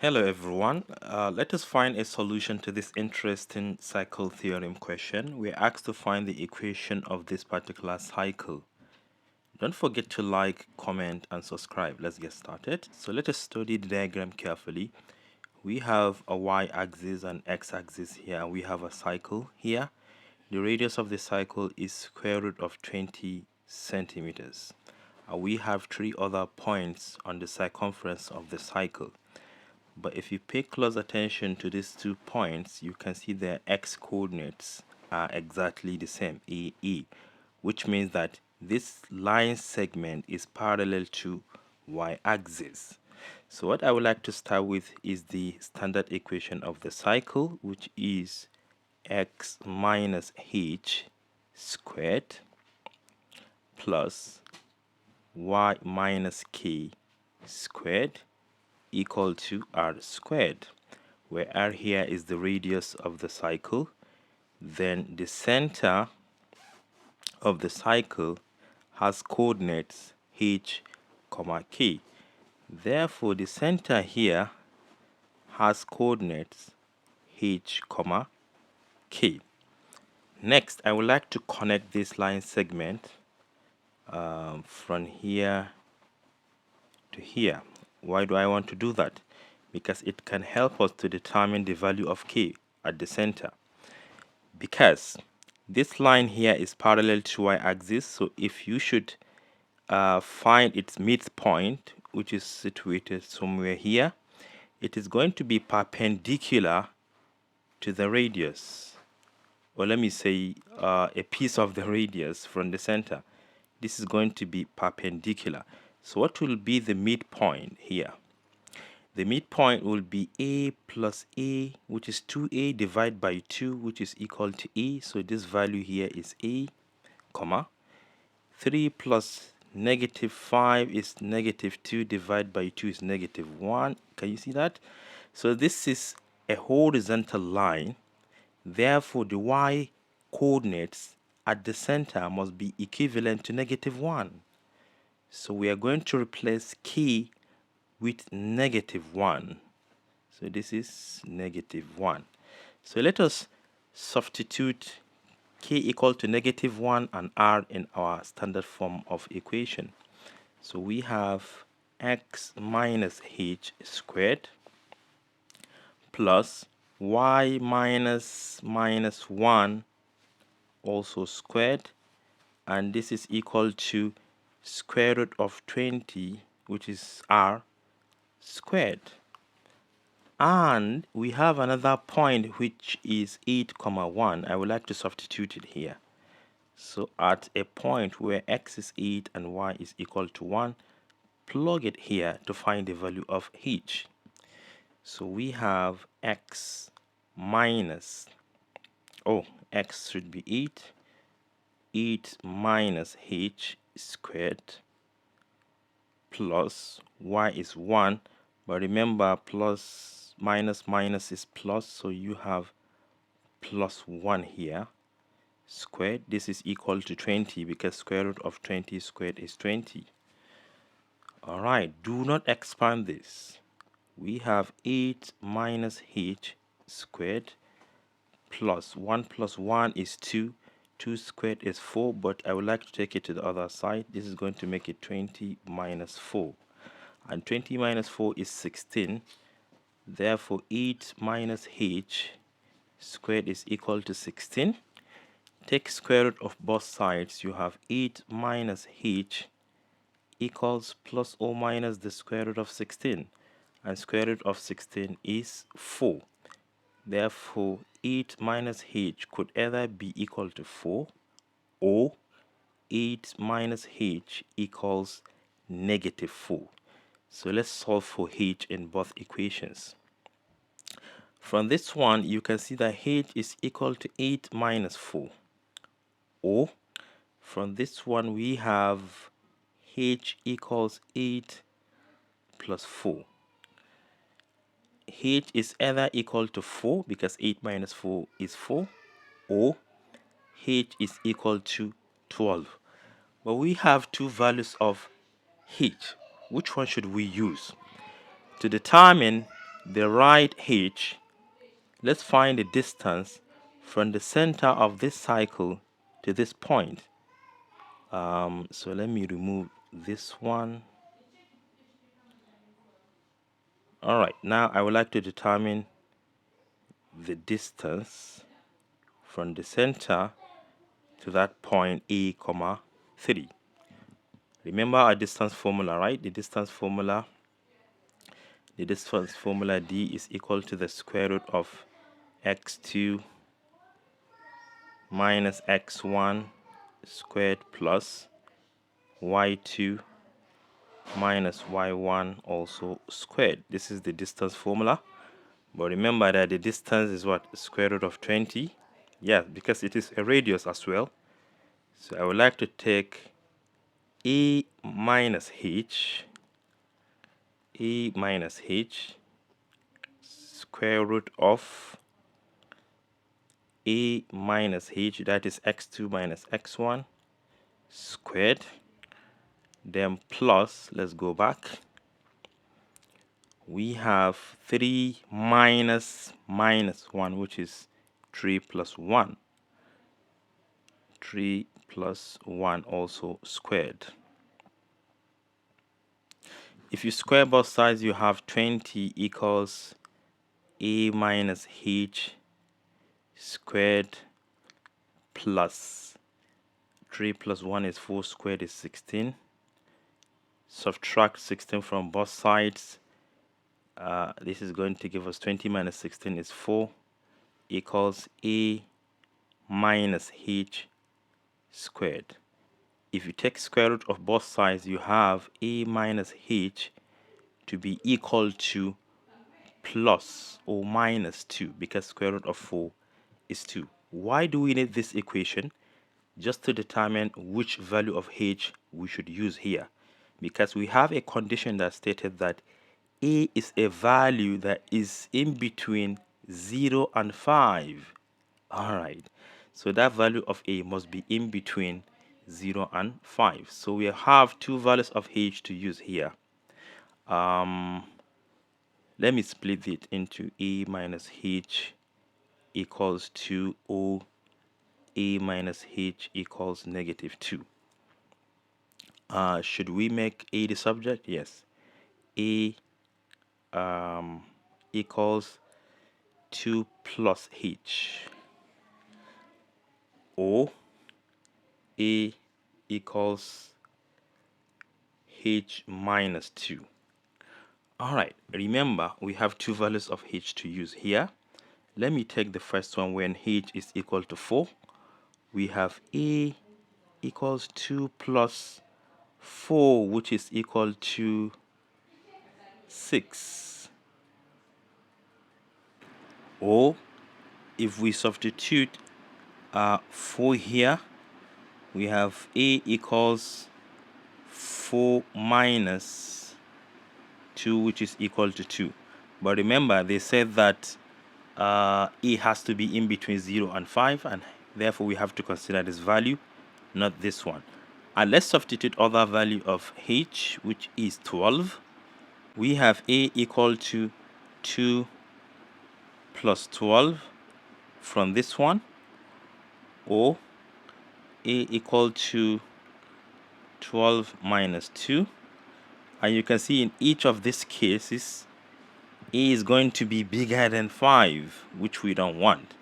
Hello everyone. Let us find a solution to this interesting cycle theorem question. We're asked to find the equation of this particular cycle. Don't forget to like, comment, and subscribe. Let's get started. So let us study the diagram carefully. We have a y-axis and x-axis here. We have a cycle here. The radius of the cycle is square root of 20 centimeters. We have three other points on the circumference of the cycle. But if you pay close attention to these 2 points, you can see their x coordinates are exactly the same, AE, which means that this line segment is parallel to y-axis. So what I would like to start with is the standard equation of the cycle, which is x minus h squared plus y minus k squared equal to r squared, where r here is the radius of the cycle. Then the center of the cycle has coordinates h, k. Therefore, the center here has coordinates h, k. Next, I would like to connect this line segment from here to here. Why do I want to do that? Because it can help us to determine the value of k at the center. Because this line here is parallel to y-axis, so if you should find its midpoint, which is situated somewhere here, it is going to be perpendicular to the radius, or let me say a piece of the radius from the center. This is going to be perpendicular. So what will be the midpoint here? The midpoint will be a plus a, which is 2a divided by 2, which is equal to a. So this value here is a, comma. 3 plus negative 5 is negative 2 divided by 2 is negative 1. Can you see that? So this is a horizontal line. Therefore, the y coordinates at the center must be equivalent to negative 1. So we are going to replace k with negative 1. So this is negative 1. So let us substitute k equal to negative 1 and r in our standard form of equation. So we have x minus h squared plus y minus 1 also squared, and this is equal to square root of 20, which is r squared. And we have another point which is 8, 1. I would like to substitute it here. So at a point where x is 8 and y is equal to 1, plug it here to find the value of h. So we have x minus, x should be 8 minus h squared plus y is 1. But remember, plus minus is plus, so you have plus 1 here squared. This is equal to 20 because square root of 20 squared is 20. Alright, do not expand this. We have 8 minus h squared plus 1 is 2. 2 squared is 4, but I would like to take it to the other side. This is going to make it 20 minus 4. And 20 minus 4 is 16. Therefore, 8 minus h squared is equal to 16. Take square root of both sides. You have 8 minus h equals plus or minus the square root of 16. And square root of 16 is 4. Therefore, 8 minus h could either be equal to 4 or 8 minus h equals negative 4. So let's solve for h in both equations. From this one, you can see that h is equal to 8 minus 4. Or from this one, we have h equals 8 plus 4. H is either equal to 4 because 8 minus 4 is 4, or h is equal to 12. But we have two values of h. Which one should we use? To determine the right h, let's find the distance from the center of this cycle to this point. So let me remove this one. All right, now I would like to determine the distance from the center to that point a comma 3. Remember our distance formula, right? The distance formula d is equal to the square root of x2 minus x1 squared plus y2 minus y1 also squared. This is the distance formula. But remember that the distance is what? Square root of 20. Yeah, because it is a radius as well. So I would like to take a minus h square root of a minus h, that is x2 minus x1 squared, then plus, let's go back, we have 3 minus 1, which is 3 plus 1. 3 plus 1 also squared. If you square both sides, you have 20 equals a minus h squared plus 3 plus 1 is 4 squared is 16. Subtract 16 from both sides. This is going to give us 20 minus 16 is 4 equals a minus h squared. If you take square root of both sides, you have a minus h to be equal to plus or minus 2, because square root of 4 is 2. Why do we need this equation? Just to determine which value of h we should use here, because we have a condition that stated that a is a value that is in between 0 and 5. Alright, so that value of a must be in between 0 and 5. So we have two values of h to use here. Let me split it into a minus h equals 2 or a minus h equals negative 2. Should we make a the subject? Yes. A equals 2 plus h, or a equals h minus 2. Alright, remember we have two values of h to use here. Let me take the first one when h is equal to 4. We have a equals 2 plus 4, which is equal to 6. Or if we substitute 4 here, we have a equals 4 minus 2, which is equal to 2. But remember, they said that a has to be in between 0 and 5, and therefore we have to consider this value, not this one. And let's substitute other value of h, which is 12. We have a equal to 2 plus 12 from this one, or a equal to 12 minus 2. And you can see in each of these cases, a is going to be bigger than 5, which we don't want.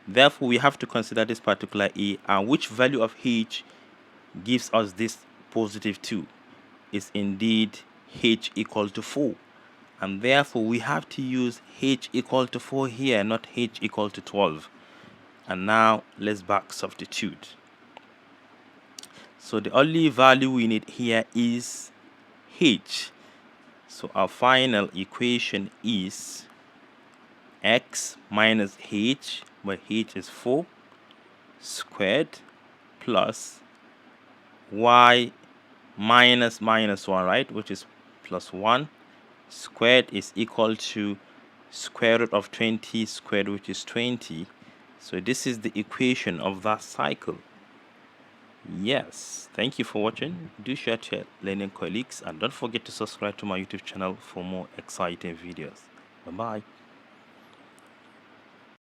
Therefore, we have to consider this particular a, and which value of h gives us this positive 2 is indeed h equal to 4. And therefore, we have to use h equal to 4 here, not h equal to 12. And now, let's back substitute. So the only value we need here is h. So our final equation is x minus h, where h is 4, squared plus y minus 1, right, which is plus 1, squared is equal to square root of 20 squared, which is 20. So this is the equation of that cycle. Yes, thank you for watching. Do share to your learning colleagues, and don't forget to subscribe to my YouTube channel for more exciting videos. Bye bye.